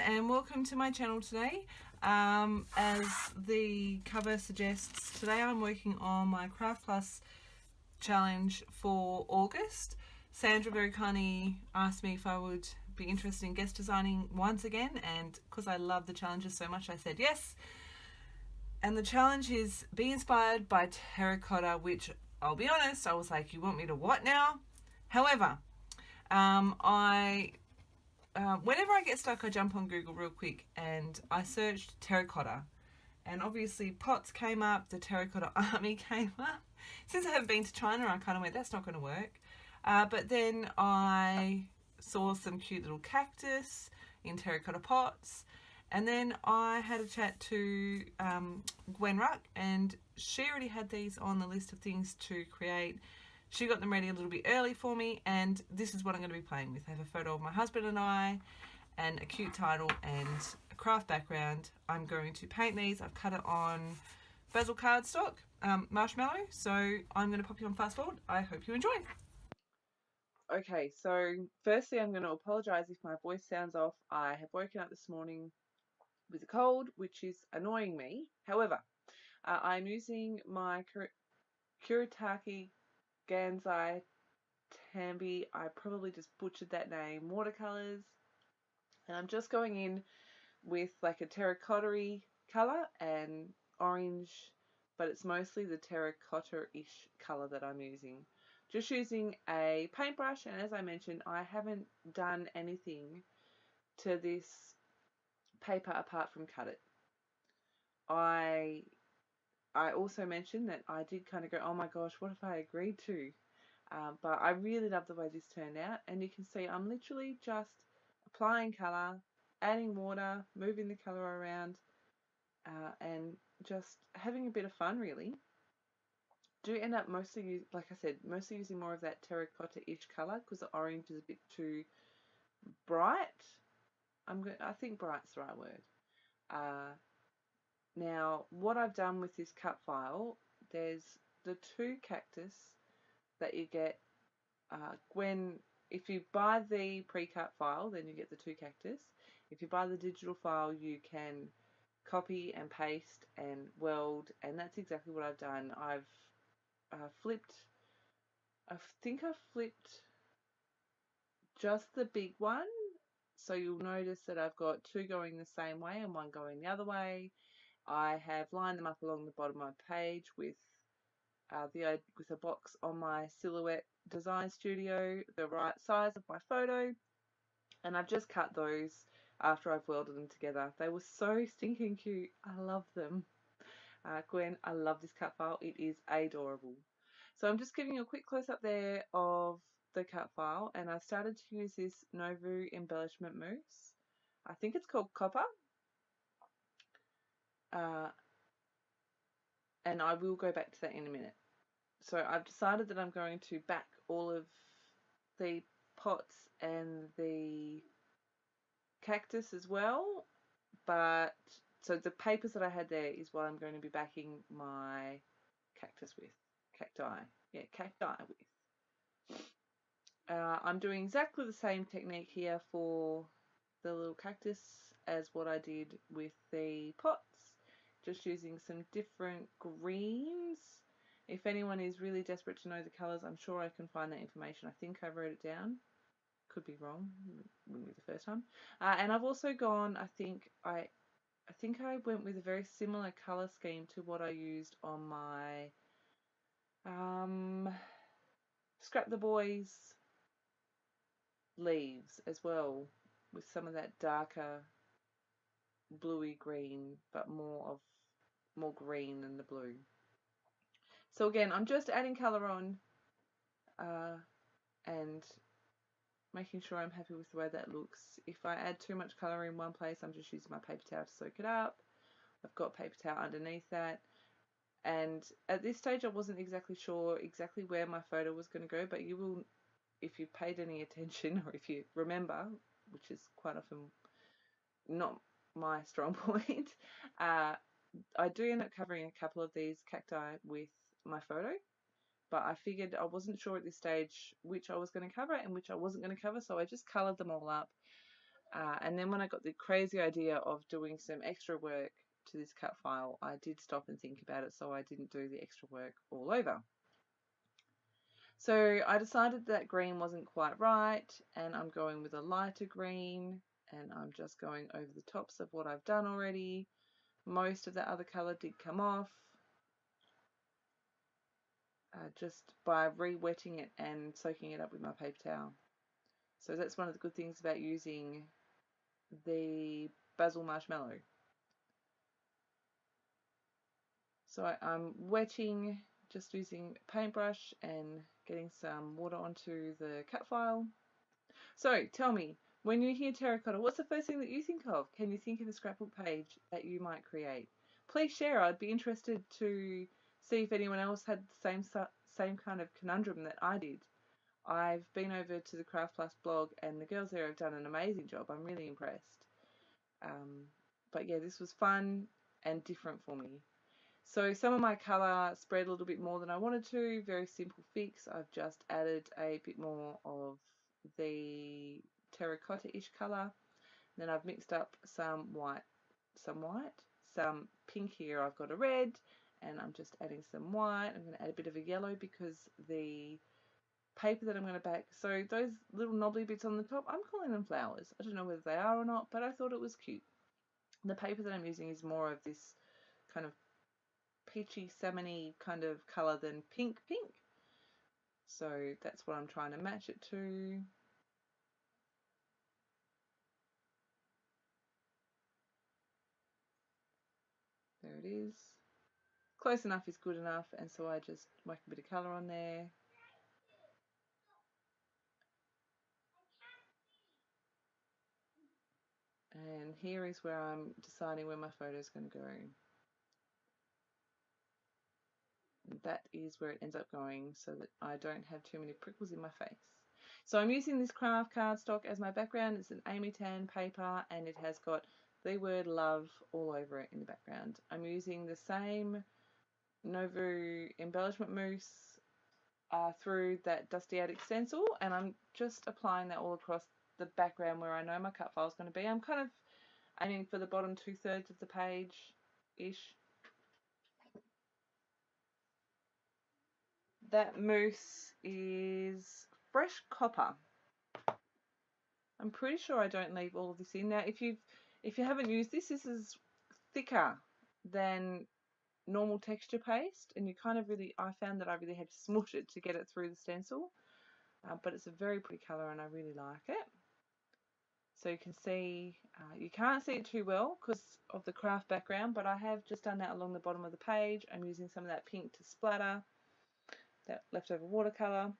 and welcome to my channel today. As the cover suggests, today I'm working on my Craft Plus challenge for August. Sandra very kindly asked me if I would be interested in guest designing once again, and because I love the challenges so much I said yes. And the challenge is be inspired by Terracotta, which I'll be honest, I was like, you want me to what now? However, whenever I get stuck, I jump on Google real quick and I searched terracotta, and obviously pots came up, the terracotta army came up. Since I haven't been to China, I kind of went, that's not going to work. But then I saw some cute little cactus in terracotta pots, and then I had a chat to Gwen Ruck, and she already had these on the list of things to create. She got them ready a little bit early for me, and this is what I'm going to be playing with. I have a photo of my husband and I, and a cute title and a craft background. I'm going to paint these. I've cut it on basil cardstock, marshmallow, so I'm going to pop you on fast forward. I hope you enjoy. Okay, so firstly I'm going to apologise if my voice sounds off. I have woken up this morning with a cold, which is annoying me. However, I'm using my Kuretake Gansai Tambi, I probably just butchered that name, watercolours, and I'm just going in with like a terracotta-y colour and orange, but it's mostly the terracotta-ish colour that I'm using. Just using a paintbrush, and as I mentioned, I haven't done anything to this paper apart from cut it. I also mentioned that I did kind of go, oh my gosh, what have I agreed to? But I really love the way this turned out, and you can see I'm literally just applying colour, adding water, moving the colour around, and just having a bit of fun really. Do end up mostly, like I said, mostly using more of that terracotta-ish colour because the orange is a bit too bright. I think bright's the right word. Now, what I've done with this cut file, there's the two cactus that you get. If you buy the pre-cut file, then you get the two cactus. If you buy the digital file, you can copy and paste and weld, and that's exactly what I've done. I think I've flipped just the big one, so you'll notice that I've got two going the same way and one going the other way. I have lined them up along the bottom of my page with a box on my Silhouette Design Studio, the right size of my photo, and I've just cut those after I've welded them together. They were so stinking cute. I love them. Gwen, I love this cut file. It is adorable. So I'm just giving you a quick close up there of the cut file, and I started to use this Novu embellishment mousse. I think it's called Copper. And I will go back to that in a minute. So I've decided that I'm going to back all of the pots and the cactus as well, but so the papers that I had there is what I'm going to be backing my cactus with. Cacti with. I'm doing exactly the same technique here for the little cactus as what I did with the pots, just using some different greens. If anyone is really desperate to know the colours, I'm sure I can find that information. I think I wrote it down. Could be wrong. Wouldn't be the first time. And I've also gone, I think I went with a very similar colour scheme to what I used on my Scrap the Boys leaves as well, with some of that darker bluey green, but more green than the blue. So again, I'm just adding colour on and making sure I'm happy with the way that looks. If I add too much colour in one place, I'm just using my paper towel to soak it up. I've got paper towel underneath that. And at this stage, I wasn't exactly sure exactly where my photo was going to go, but you will, if you paid any attention or if you remember, which is quite often not my strong point, I do end up covering a couple of these cacti with my photo, but I figured I wasn't sure at this stage which I was going to cover and which I wasn't going to cover, so I just coloured them all up. And then when I got the crazy idea of doing some extra work to this cut file, I did stop and think about it, so I didn't do the extra work all over. So I decided that green wasn't quite right, and I'm going with a lighter green, and I'm just going over the tops of what I've done already. Most of the other colour did come off just by re-wetting it and soaking it up with my paper towel. So that's one of the good things about using the basil marshmallow. So I'm wetting, just using a paintbrush and getting some water onto the cut file. So tell me, when you hear terracotta, what's the first thing that you think of? Can you think of a scrapbook page that you might create? Please share. I'd be interested to see if anyone else had the same kind of conundrum that I did. I've been over to the Craft Plus blog, and the girls there have done an amazing job. I'm really impressed. But yeah, this was fun and different for me. So some of my colour spread a little bit more than I wanted to. Very simple fix. I've just added a bit more of the terracotta-ish colour. Then I've mixed up some pink here. I've got a red, and I'm just adding some white. I'm going to add a bit of a yellow because the paper that I'm going to back, so those little knobbly bits on the top, I'm calling them flowers. I don't know whether they are or not, but I thought it was cute. The paper that I'm using is more of this kind of peachy salmony kind of colour than pink. So that's what I'm trying to match it to. There it is. Close enough is good enough, and so I just whack a bit of colour on there. And here is where I'm deciding where my photo is going to go. And that is where it ends up going, so that I don't have too many prickles in my face. So I'm using this craft cardstock as my background. It's an Amy Tan paper, and it has got the word love all over it in the background. I'm using the same Novu embellishment mousse through that Dusty Attic stencil, and I'm just applying that all across the background where I know my cut file is going to be. I'm kind of aiming for the bottom 2/3 of the page-ish. That mousse is fresh copper. I'm pretty sure I don't leave all of this in. Now, if you haven't used this, this is thicker than normal texture paste, and you kind of I found that I really had to smush it to get it through the stencil. But it's a very pretty colour, and I really like it. So you can see, you can't see it too well because of the craft background, but I have just done that along the bottom of the page. I'm using some of that pink to splatter that leftover watercolour,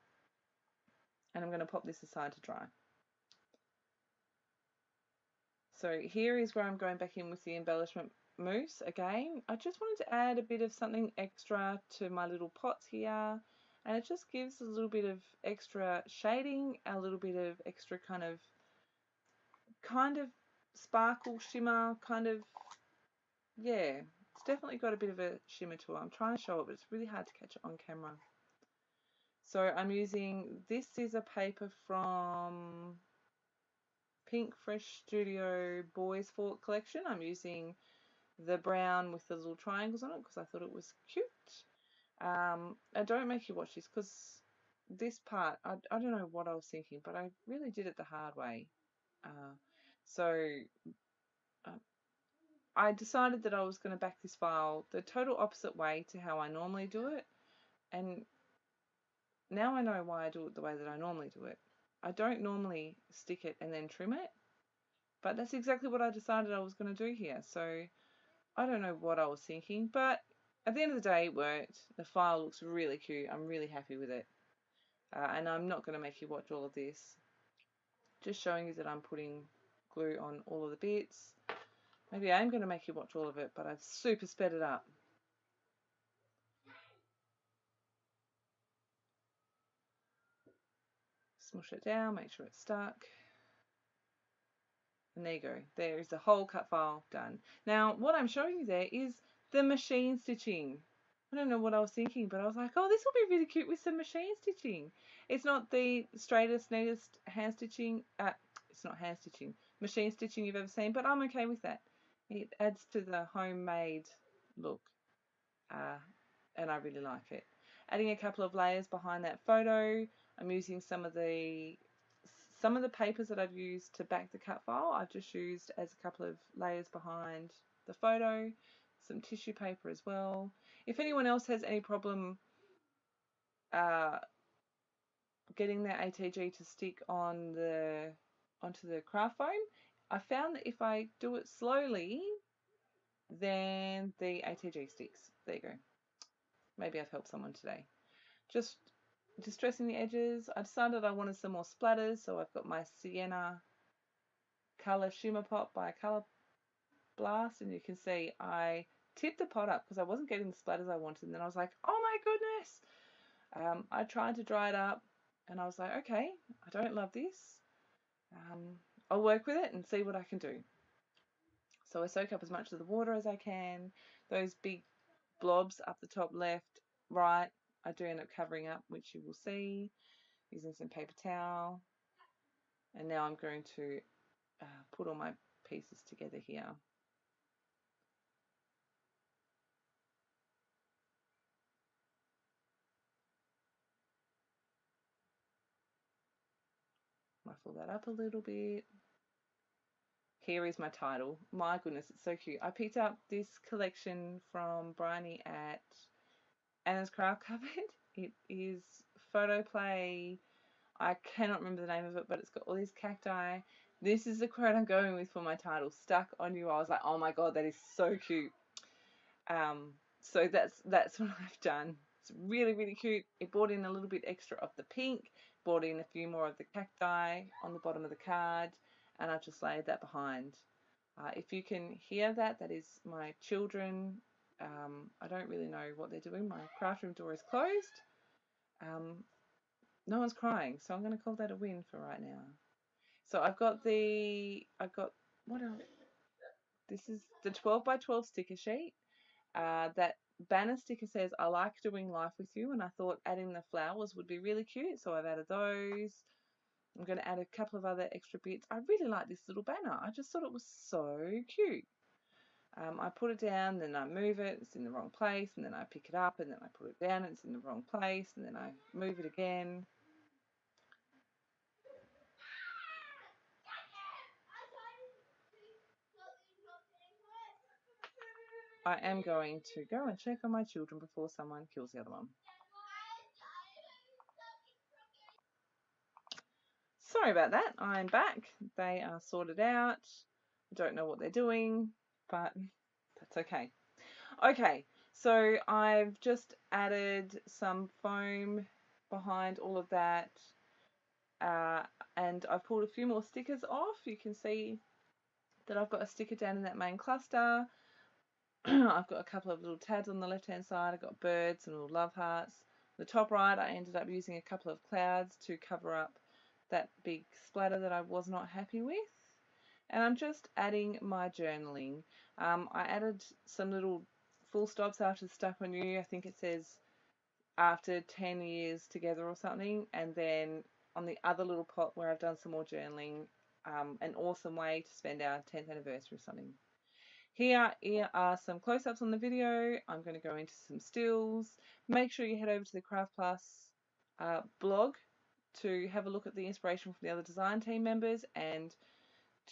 and I'm going to pop this aside to dry. So here is where I'm going back in with the embellishment mousse again. I just wanted to add a bit of something extra to my little pots here, and it just gives a little bit of extra shading, a little bit of extra kind of sparkle, shimmer, yeah, it's definitely got a bit of a shimmer to it. I'm trying to show it, but it's really hard to catch it on camera. So I'm using, this is a paper from Pink Fresh Studio Boys Fort collection. I'm using the brown with the little triangles on it because I thought it was cute. I don't make you watch this because this part, I don't know what I was thinking, but I really did it the hard way. So I decided that I was going to back this file the total opposite way to how I normally do it, and now I know why I do it the way that I normally do it. I don't normally stick it and then trim it, but that's exactly what I decided I was going to do here. So I don't know what I was thinking, but at the end of the day it worked. The file looks really cute. I'm really happy with it. And I'm not going to make you watch all of this. Just showing you that I'm putting glue on all of the bits. Maybe I am going to make you watch all of it, but I've super sped it up. Smush it down, make sure it's stuck. And there you go. There is the whole cut file done. Now, what I'm showing you there is the machine stitching. I don't know what I was thinking, but I was like, oh, this will be really cute with some machine stitching. It's not the straightest, neatest hand stitching. It's not hand stitching. machine stitching you've ever seen, but I'm okay with that. It adds to the homemade look, and I really like it. Adding a couple of layers behind that photo. I'm using some of the papers that I've used to back the cut file. I've just used as a couple of layers behind the photo, some tissue paper as well. If anyone else has any problem getting their ATG to stick onto the craft foam, I found that if I do it slowly, then the ATG sticks. There you go. Maybe I've helped someone today. Just distressing the edges. I decided I wanted some more splatters, so I've got my Sienna Colour Shimmer Pot by Colour Blast, and you can see I tipped the pot up because I wasn't getting the splatters I wanted, and then I was like, oh my goodness. I tried to dry it up, and I was like, okay, I don't love this. I'll work with it and see what I can do. So I soak up as much of the water as I can. Those big blobs up the top left, right, I do end up covering up, which you will see, using some paper towel. And now I'm going to put all my pieces together here. Muffle that up a little bit. Here is my title. My goodness, it's so cute. I picked up this collection from Bryony at Anna's Craft Cupboard. It is photo play. I cannot remember the name of it, but it's got all these cacti. This is the quote I'm going with for my title, Stuck on You. I was like, oh my god, that is so cute. So that's what I've done. It's really, really cute. It brought in a little bit extra of the pink, brought in a few more of the cacti on the bottom of the card, and I've just laid that behind. If you can hear that, that is my children. I don't really know what they're doing. My craft room door is closed. No one's crying, so I'm going to call that a win for right now. So I've got what else? This is the 12 by 12 sticker sheet. That banner sticker says, I like doing life with you, and I thought adding the flowers would be really cute, so I've added those. I'm going to add a couple of other extra bits. I really like this little banner. I just thought it was so cute. I put it down, then I move it, it's in the wrong place, and then I pick it up, and then I put it down, it's in the wrong place, and then I move it again. I am going to go and check on my children before someone kills the other one. Sorry about that. I'm back. They are sorted out. I don't know what they're doing, but that's okay. Okay, so I've just added some foam behind all of that, and I've pulled a few more stickers off. You can see that I've got a sticker down in that main cluster. I've got a couple of little tabs on the left hand side. I've got birds and little love hearts. The top right, I ended up using a couple of clouds to cover up that big splatter that I was not happy with. And I'm just adding my journaling. I added some little full stops after Stuck on You. I think it says after 10 years together or something. And then on the other little pot where I've done some more journaling, an awesome way to spend our 10th anniversary or something. Here are some close-ups on the video. I'm going to go into some stills. Make sure you head over to the Craft Plus blog to have a look at the inspiration from the other design team members and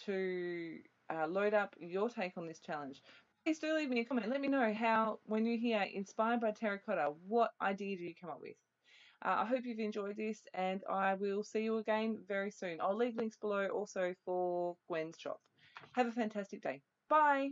to load up your take on this challenge. Please do leave me a comment. Let me know how, when you hear Inspired by Terracotta, what idea do you come up with? I hope you've enjoyed this, and I will see you again very soon. I'll leave links below also for Gwen's shop. Have a fantastic day. Bye.